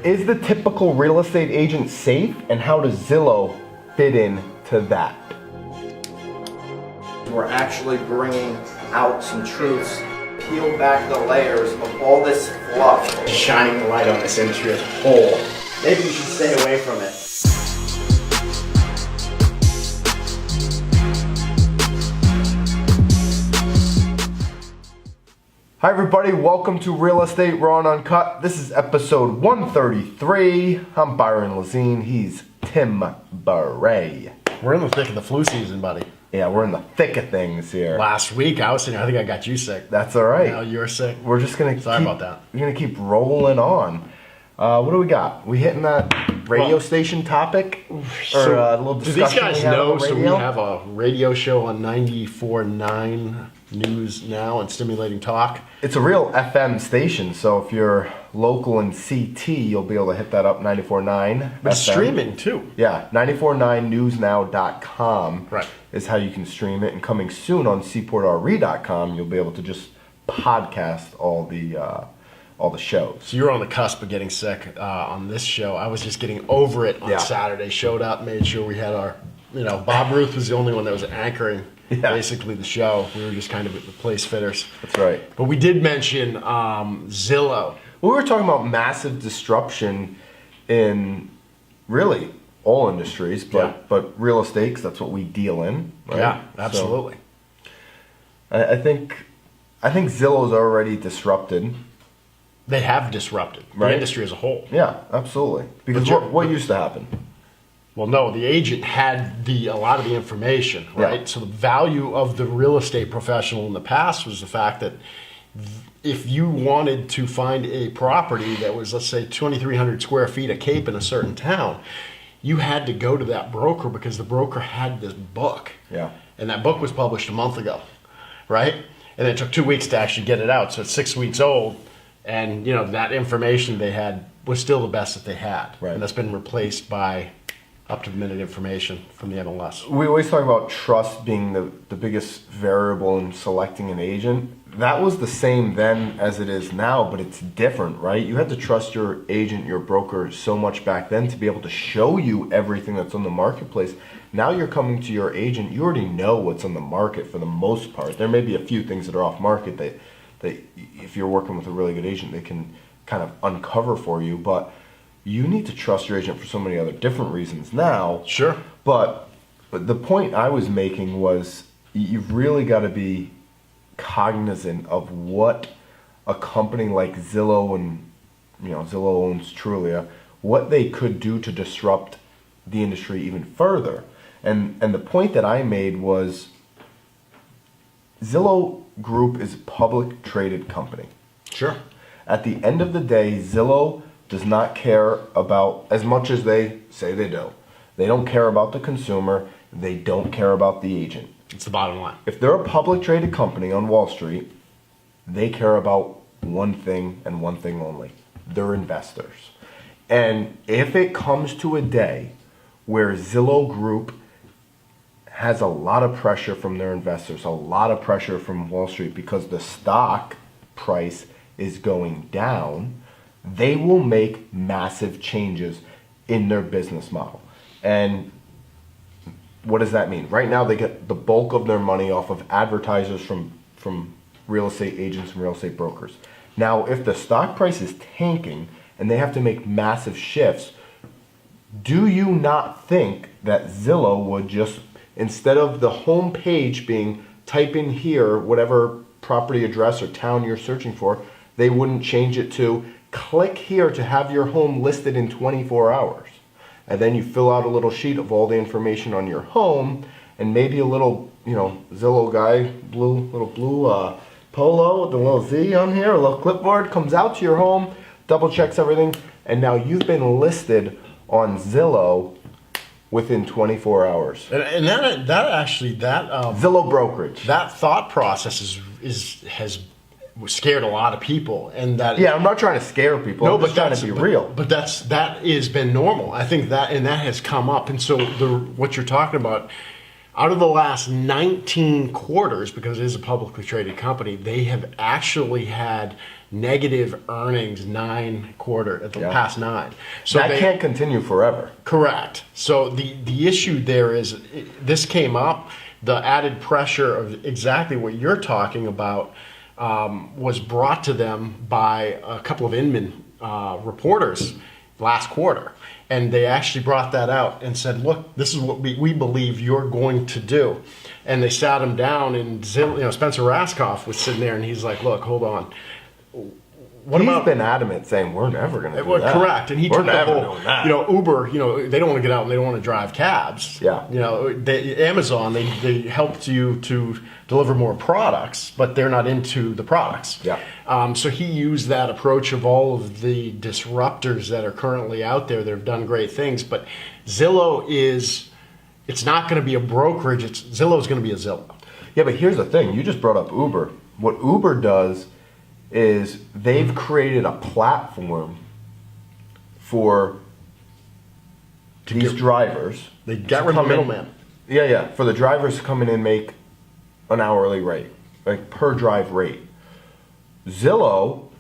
Is the typical real estate agent safe, and how does Zillow fit into that? We're actually bringing out some truths, peel back the layers of all this fluff. Shining the light on this industry as a whole. Maybe you should stay away from it. Hi everybody, welcome to Real Estate Raw&Uncut. This is episode 133. I'm Byron Lazine, he's Tim Barre. We're in the thick of the flu season, buddy. Yeah, we're in the thick of things here. Last week I was sitting, I think I got you sick. That's all right. Now you're sick. We're just gonna Sorry about that. We're gonna keep rolling on. What do we got? We hitting that radio station topic? Or a little do discussion? these guys we have know? on the So we radio? have a radio show on 94.9 News Now and Stimulating Talk. It's a real FM station, so if you're local in CT, you'll be able to hit that up, 94.9. But it's FM. streaming too. Yeah, 949newsnow.com Right. is how you can stream it. And coming soon on seaportre.com, you'll be able to just podcast all the shows. So you're on the cusp of getting sick on this show. I was just getting over it on Saturday. Showed up, made sure we had our, Bob Ruth was the only one that was anchoring basically the show. We were just kind of the place fitters. That's right. But we did mention Zillow. We were talking about massive disruption in really all industries, but real estate, 'cause that's what we deal in. Right? Yeah, absolutely. So, I think Zillow's already disrupted. They have disrupted the industry as a whole. Yeah, absolutely. Because what used to happen? Well, no, the agent had a lot of the information, right? Yeah. So the value of the real estate professional in the past was the fact that if you wanted to find a property that was, let's say, 2,300 square feet of cape in a certain town, you had to go to that broker because the broker had this book. Yeah. And that book was published a month ago, right? And it took 2 weeks to actually get it out. So it's 6 weeks old. And, that information they had was still the best that they had. Right. And that's been replaced by up-to-the-minute information from the MLS. We always talk about trust being the biggest variable in selecting an agent. That was the same then as it is now, but it's different, right? You had to trust your agent, your broker, so much back then to be able to show you everything that's on the marketplace. Now you're coming to your agent, you already know what's on the market for the most part. There may be a few things that are off market that if you're working with a really good agent, they can kind of uncover for you, but you need to trust your agent for so many other different reasons now. Sure. But the point I was making was you've really got to be cognizant of what a company like Zillow and Zillow owns Trulia, what they could do to disrupt the industry even further. And the point that I made was Zillow Group is a public traded company. Sure. At the end of the day, Zillow does not care about, as much as they say they do, they don't care about the consumer, they don't care about the agent. It's the bottom line. If they're a public traded company on Wall Street, they care about one thing and one thing only. They're investors. And if it comes to a day where Zillow Group has a lot of pressure from their investors, a lot of pressure from Wall Street because the stock price is going down, they will make massive changes in their business model. And what does that mean? Right now they get the bulk of their money off of advertisers from real estate agents and real estate brokers. Now, if the stock price is tanking and they have to make massive shifts, do you not think that Zillow would just, instead of the home page being type in here, whatever property address or town you're searching for, they wouldn't change it to click here to have your home listed in 24 hours. And then you fill out a little sheet of all the information on your home and maybe a little, Zillow guy, little blue polo with a little Z on here, a little clipboard, comes out to your home, double checks everything, and now you've been listed on Zillow within 24 hours. And that actually Zillow brokerage. That thought process has scared a lot of people, and that I'm not trying to scare people. I'm just trying to be real. But that has been normal. I think that has come up, and so what you're talking about. Out of the last 19 quarters, because it is a publicly traded company, they have actually had negative earnings 9 quarter at the Yeah. past 9. So that can't continue forever. Correct. So the issue there is this came up. The added pressure of exactly what you're talking about was brought to them by a couple of Inman reporters last quarter. And they actually brought that out and said, look, this is what we believe you're going to do. And they sat him down, and Spencer Raskoff was sitting there, and he's like, look, hold on. He's been adamant saying we're never going to do that. Correct, and he we're took the never whole, doing that. Uber, they don't want to get out and they don't want to drive cabs. Yeah. Amazon, they helped you to deliver more products, but they're not into the products. Yeah. So he used that approach of all of the disruptors that are currently out there that have done great things, but Zillow it's not going to be a brokerage, Zillow's going to be a Zillow. Yeah, but here's the thing. You just brought up Uber. What Uber does is they've created a platform for these drivers. They got rid of the middleman. Yeah. For the drivers to come in and make an hourly rate, like per drive rate. Zillow,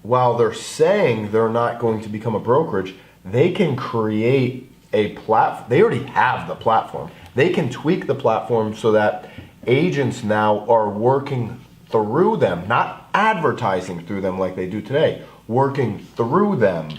while they're saying they're not going to become a brokerage, they can create a platform. They already have the platform. They can tweak the platform so that agents now are working through them, not advertising through them like they do today, working through them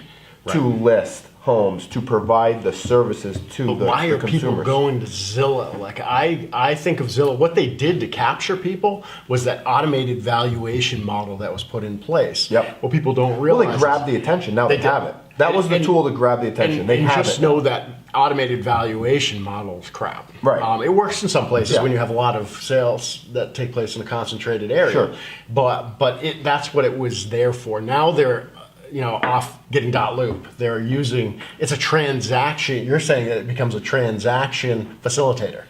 to list homes, to provide the services to the consumers. Why are people going to Zillow? Like I think of Zillow, what they did to capture people was that automated valuation model that was put in place. Yep. What people don't realize. Well, they grabbed the attention. Now they have it. That was the tool to grab the attention. They have just it. know that automated valuation model is crap. Right. It works in some places Yeah. when you have a lot of sales that take place in a concentrated area. Sure. But that's what it was there for. Now they're off getting dot loop. They're using it's a transaction. You're saying that it becomes a transaction facilitator.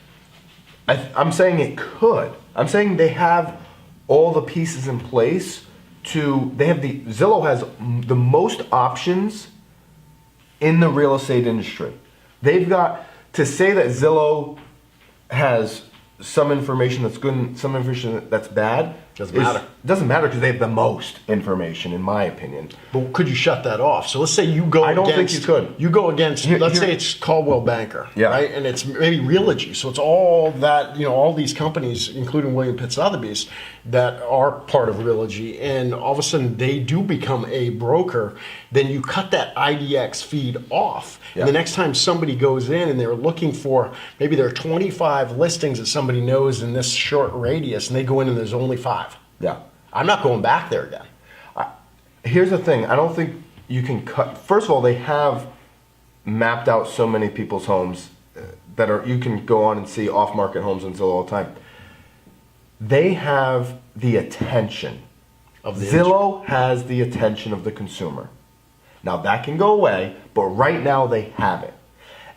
I'm saying it could. I'm saying they have all the pieces in place Zillow has the most options in the real estate industry. They've got to say that Zillow has some information that's good and some information that's bad. Doesn't matter. Doesn't matter because they have the most information, in my opinion. But could you shut that off? So let's say you go I don't against... think you could. You go against... let's say it's Caldwell Banker, Yeah. right? And it's maybe Realogy. So it's all that, all these companies, including William Pitt Sotheby's, that are part of Realogy. And all of a sudden, they do become a broker. Then you cut that IDX feed off. Yeah. And the next time somebody goes in and they're looking for... Maybe there are 25 listings that somebody knows in this short radius, and they go in and there's only 5. Yeah. I'm not going back there again. Here's the thing. I don't think you can cut. First of all, they have mapped out so many people's homes that you can go on and see off-market homes on Zillow all the time. They have the attention. Zillow has the attention of the consumer. Now that can go away, but right now they have it.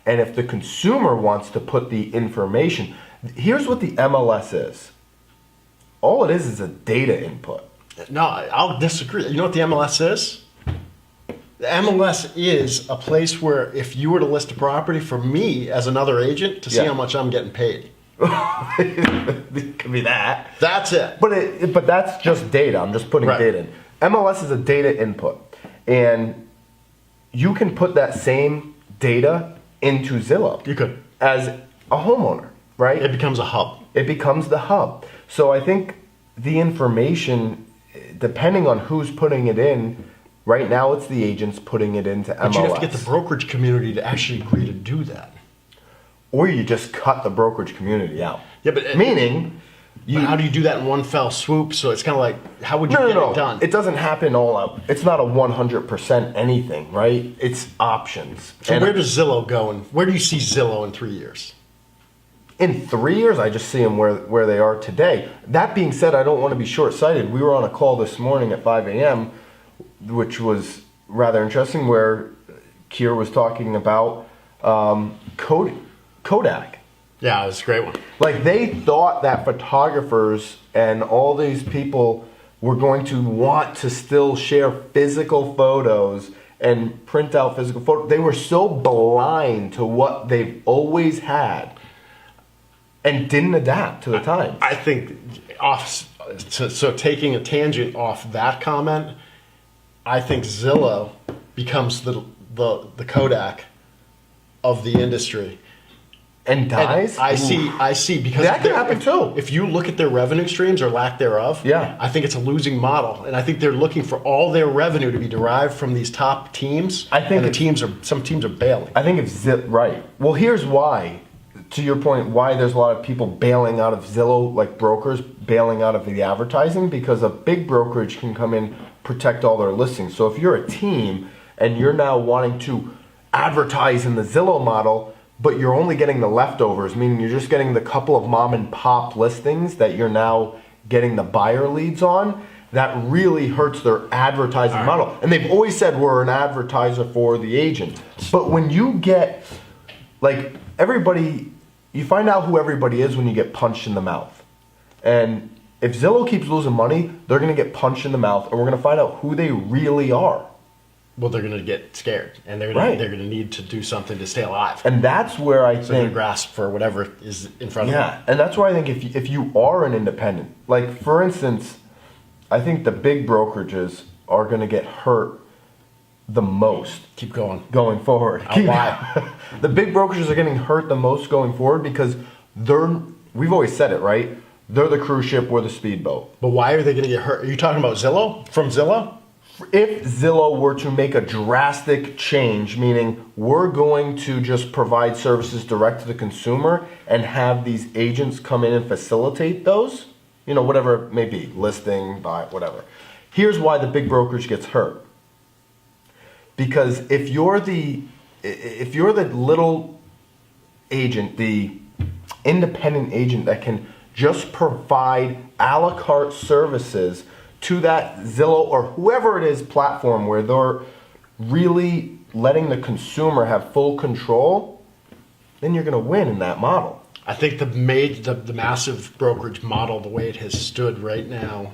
And if the consumer wants to put the information, here's what the MLS is. All it is a data input. No, I'll disagree. You know what the MLS is? The MLS is a place where if you were to list a property for me as another agent to see how much I'm getting paid. It could be that. That's it. But that's just data. I'm just putting data in. MLS is a data input. And you can put that same data into Zillow. You could. As a homeowner, right? It becomes a hub. It becomes the hub. So I think the information, depending on who's putting it in, right now it's the agents putting it into MLS. But you have to get the brokerage community to actually agree to do that. Or you just cut the brokerage community out. Yeah, but meaning, how do you do that in one fell swoop? So it's kind of like, how would you get it done? It doesn't happen all out. It's not a 100% anything, right? It's options. So where does Zillow go, and where do you see Zillow in 3 years? In 3 years, I just see them where they are today. That being said, I don't want to be short-sighted. We were on a call this morning at 5 a.m., which was rather interesting, where Keir was talking about Kodak. Yeah, it was a great one. Like, they thought that photographers and all these people were going to want to still share physical photos and print out physical photos. They were so blind to what they've always had and didn't adapt to the times. I think So taking a tangent off that comment, I think Zillow becomes the Kodak of the industry. And dies? And I see because that could happen too. If you look at their revenue streams or lack thereof, yeah, I think it's a losing model, and I think they're looking for all their revenue to be derived from these top teams. I think some teams are bailing. I think right. Well, here's why. To your point, why there's a lot of people bailing out of Zillow, like brokers bailing out of the advertising, because a big brokerage can come in, protect all their listings. So if you're a team and you're now wanting to advertise in the Zillow model, but you're only getting the leftovers, meaning you're just getting the couple of mom and pop listings that you're now getting the buyer leads on, that really hurts their advertising model. And they've always said we're an advertiser for the agent. But when you get, like, everybody, you find out who everybody is when you get punched in the mouth. And if Zillow keeps losing money, they're going to get punched in the mouth, and we're going to find out who they really are. Well, they're going to get scared, and they're Right. going to need to do something to stay alive. And that's where I So they're going think, to grasp for whatever is in front of them. yeah, and that's where I think if you are an independent, like for instance, I think the big brokerages are going to get hurt the most Keep going. going forward. Why? The big brokerages are getting hurt the most going forward because we've always said it, right? They're the cruise ship, we're the speedboat. But why are they going to get hurt? Are you talking about Zillow? From Zillow? If Zillow were to make a drastic change, meaning we're going to just provide services direct to the consumer and have these agents come in and facilitate those, whatever it may be, listing, buy, whatever. Here's why the big brokerage gets hurt. Because if you're the little agent, the independent agent that can just provide a la carte services to that Zillow or whoever it is platform where they're really letting the consumer have full control, then you're going to win in that model. I think the massive brokerage model, the way it has stood right now,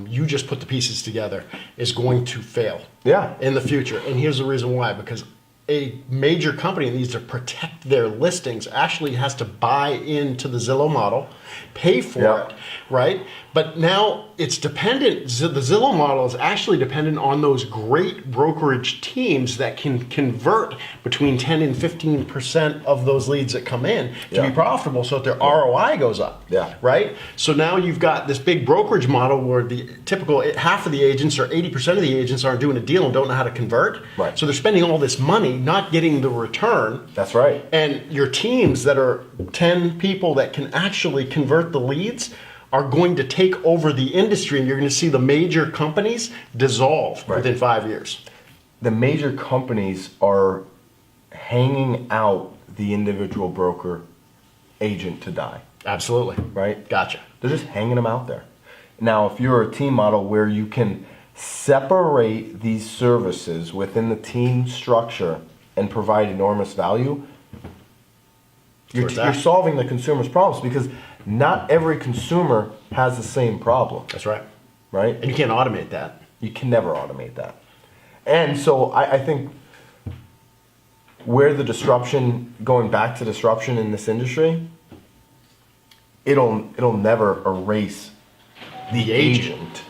you just put the pieces together, is going to fail. Yeah. In the future. And here's the reason why. Because a major company that needs to protect their listings actually has to buy into the Zillow model, pay for it, right? But now it's dependent, the Zillow model is actually dependent on those great brokerage teams that can convert between 10 and 15% of those leads that come in to be profitable so that their ROI goes up, right? So now you've got this big brokerage model where the typical half of the agents or 80% of the agents aren't doing a deal and don't know how to convert. Right. So they're spending all this money not getting the return. That's right. And your teams that are 10 people that can actually convert the leads are going to take over the industry, and you're going to see the major companies dissolve within 5 years. The major companies are hanging out the individual broker agent to die. Absolutely. Right? Gotcha. They're just hanging them out there. Now, if you're a team model where you can separate these services within the team structure and provide enormous value, you're solving the consumer's problems, because not every consumer has the same problem. That's right. Right? And you can't automate that. You can never automate that. And so I think where the disruption, going back to disruption in this industry, it'll never erase the agent.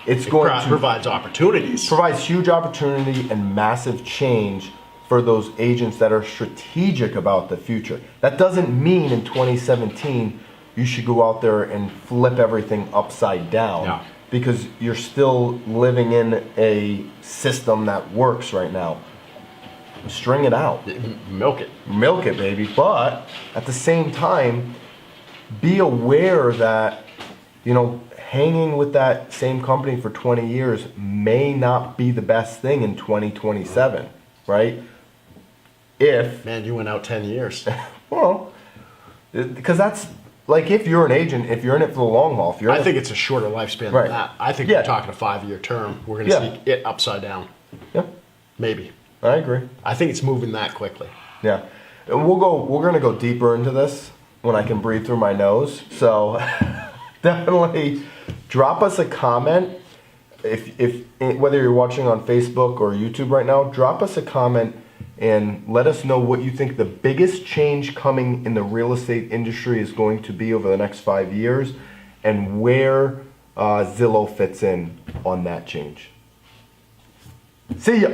It provides opportunities. Provides huge opportunity and massive change for those agents that are strategic about the future. That doesn't mean in 2017 you should go out there and flip everything upside down, because you're still living in a system that works right now. String it out. Milk it. Milk it, baby. But at the same time, be aware that, hanging with that same company for 20 years may not be the best thing in 2027, right? Man, you went out 10 years. Well, because that's, like, if you're an agent, if you're in it for the long haul, I think it's a shorter lifespan than that. I think we're talking a 5-year term. We're going to see it upside down. Yeah. Maybe. I agree. I think it's moving that quickly. Yeah. And we're going to go deeper into this when I can breathe through my nose. So definitely drop us a comment. If whether you're watching on Facebook or YouTube right now, drop us a comment and let us know what you think the biggest change coming in the real estate industry is going to be over the next 5 years, and where Zillow fits in on that change. See ya.